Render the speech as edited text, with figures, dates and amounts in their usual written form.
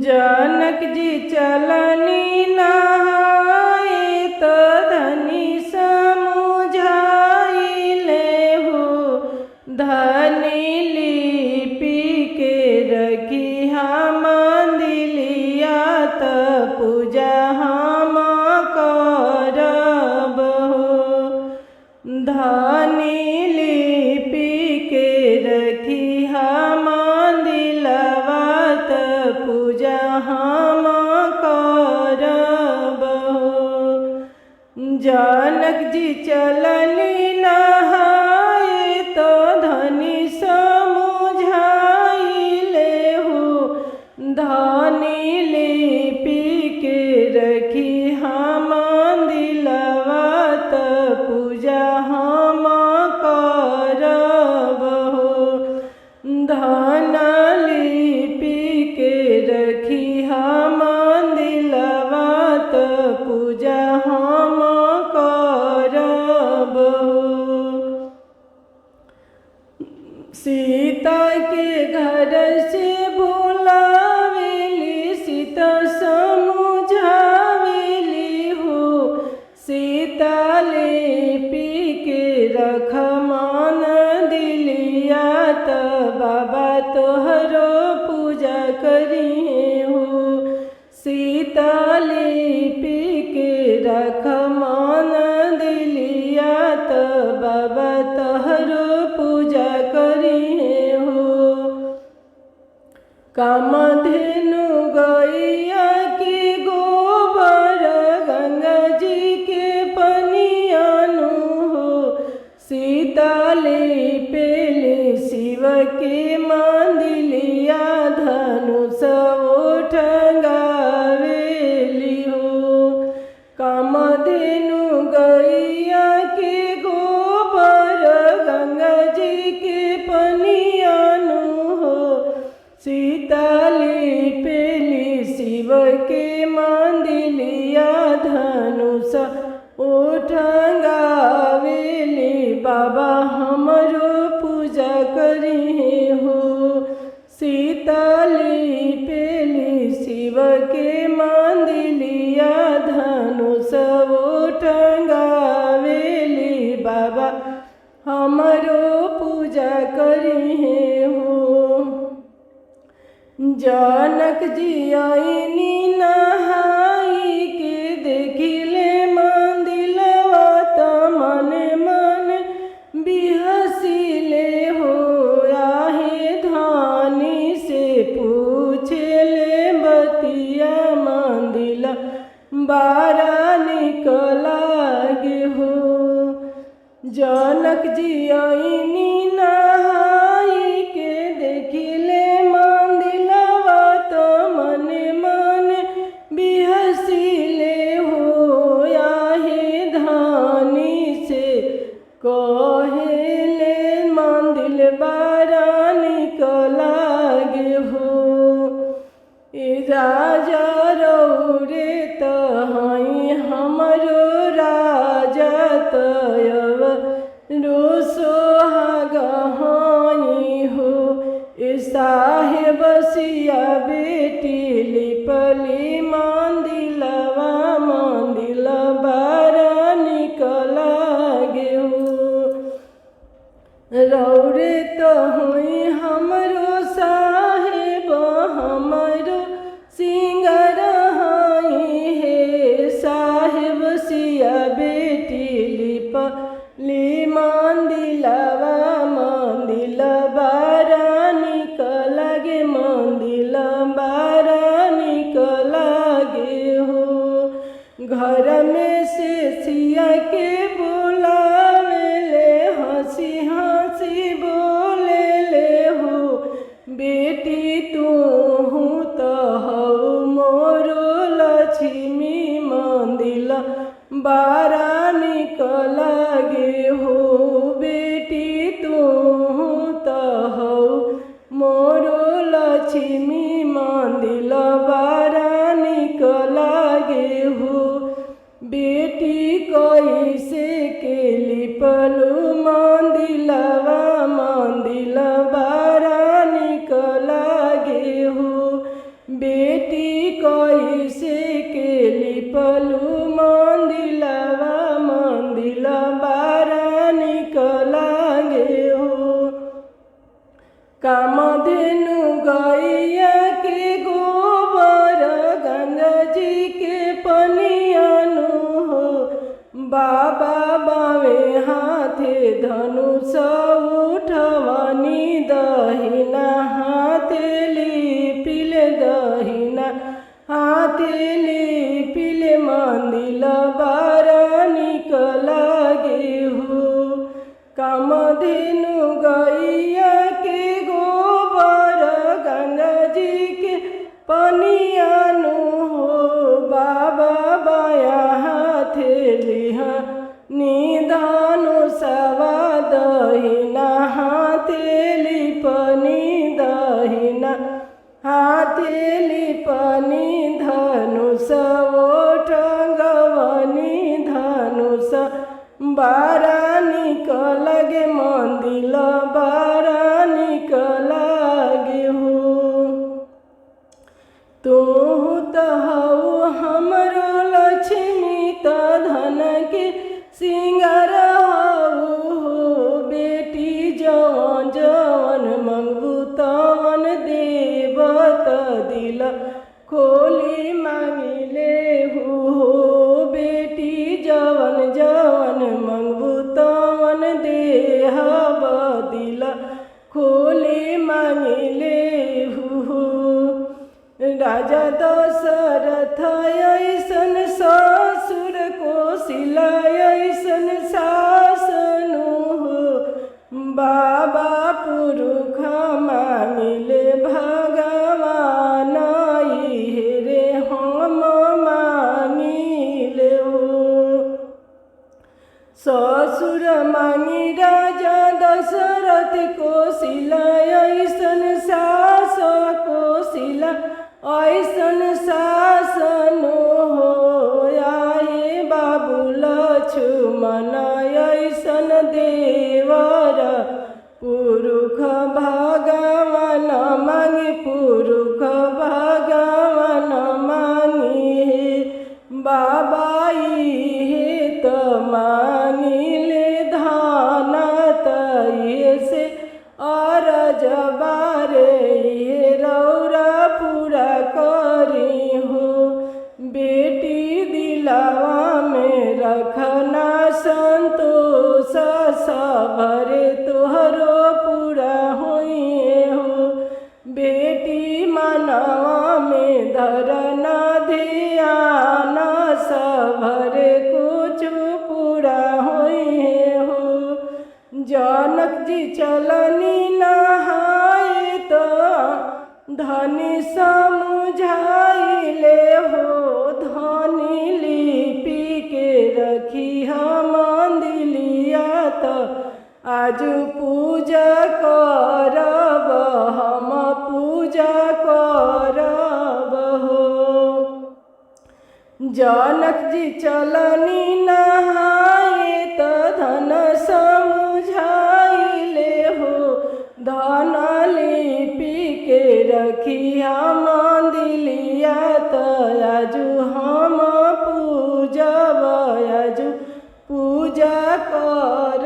जनक जी चलनी नहाए त धनी समुझाइले हो। धनी लिपि के रखी हम दिलिया त पूजा हम करब हो। धनी लिपि के रखी हम दिलवा त पूजा हम करब हो। जनक जी चलनी नहाए तो धनी समुझाइले हो। धनी लिपि के रखी हम दिलवा त पूजा हम करब हो। धन लिपि के रखी हम दिलवा त पूजा हम करब हो। सीता के घर से बुलावेली सीता समुझावेली हो। सीता लिपि के रख मान दिलिया त बाबा तोहरो पूजा करिहे हो। सीता लिपि के रख मान दिलिया त बाबा तोहरो पूजा करिहे हो। कामधेनु गैया के गोबर गंगा जी के पनियानु हो। सीता लिपेली शिव के मंदिलिया धनुष उठंगावेली हो। कामधेनु गैया के गोबर गंगा जी के पनियानु हो। सीता लिपेली शिव के मंदिलिया धनुष उठंगावेली बाबा हमरो पूजा करिहे हो। सीता लिपेली शिव के मंदिलिया धनुष उठंगावेली बाबा हमरो पूजा करिहे हो। जनक जी आईनी नहाई के देखिले मंदिलवा त मन मन बिहसिले हो। आहे धानी से पूछले बतिया मंदिल बारा निकलागे हो। जनक जी आईनी नहाई के देखिले मंदिलवा त मन मन बिहसिले हो। आहे धानी से कहेले मंदिल बारा निकलागे हो। ए राजा रौरे त हई हमरो राजा तयव रो सोहाग हई हो। ए साहेब सिया बेटी लिपली मंदिलवा मंदिल बारा निकलागे हो। रौरे तो हुई हमरो साहेब हमरो सिंगर हई हे। साहेब सिया बेटी लिपली मंदिलवा मंदिल बारा निकलागे मंदिल बारा निकलागे हो। घर में से सिया के बुलावेले हंसी हंसी बोलेले हो। बेटी तू त हौ मोरो लक्ष्मी मंदिल बारा निकलागे हो। बेटी तू त हौ मोरो लक्ष्मी मंदिल बारा निकलागे हो। बेटी कैसे के लिपलू मंदिलवा मंदिल बारा निकलागे हो। बेटी बेटी कैसे के लिपलू मंदिलवा मंदिल बारा निक लागे हो। कामधेनु गैया के गोबर गंगा जी के पनियानु हो। बाबा बावे हाथे धनुष उठवनी दहिना हाथे लिपिले दहिना हाथे लिपिले मंदिल बारा निक लागे हो। कामधेनु गैया के गोबर गंगा जी के पनियानु हो। बाबा बाया हाथे लिहा निधानु सवा दहिना हाथे लिपनी दहिना हाथे लिपनी धनुष ओठंगवनी धनुष बारा निक लागे मंदिल बारा निक लागे हो। तू तो हऊ हमरो लक्ष्मी त धन के सिंगार हऊ हो। बेटी जवन जवन मंगबू तवन देव त दिल खोली मांगिले हो। बेटी जवन जवन मंगबू तवन देहब दिल खोली मांगिले हो। राजा दशरथ ऐसन ससुर कौशल्या ऐसन सासनु हो। बाबा पुरुष मांगिले भगवान रे हम मांगिले हो। ससुर मांगी राजा दशरथ कौशल्या ऐसन सास कौशल्या ऐसन सासनु हो। आए बाबू लक्ष्मण ऐसन देवर पुरुष भगवान मांगी पुरुष भगवान मांगी। बाबा हे त मांगिले धान तये से अरज बारे ये रौरा पूरा करी हो। बेटी दिलावा में रखना संतोष सबरे तोहरो पूरा होइए हो। बेटी मनवा में धरना ध्यान सबरे कुछ पूरा होइए हो। जनक जी चलनी नहाए तो धनी समुझाइले हो। धनी लिपि के रखी हम मंदिलिया तो आज पूजा करब हम पूजा करब हो। जनक जी चलनी नहाए तो धन समुझाइले हो। धन लिपि के रखी हम मंदिलिया तो आजू हम पूजब आजू पूजा कर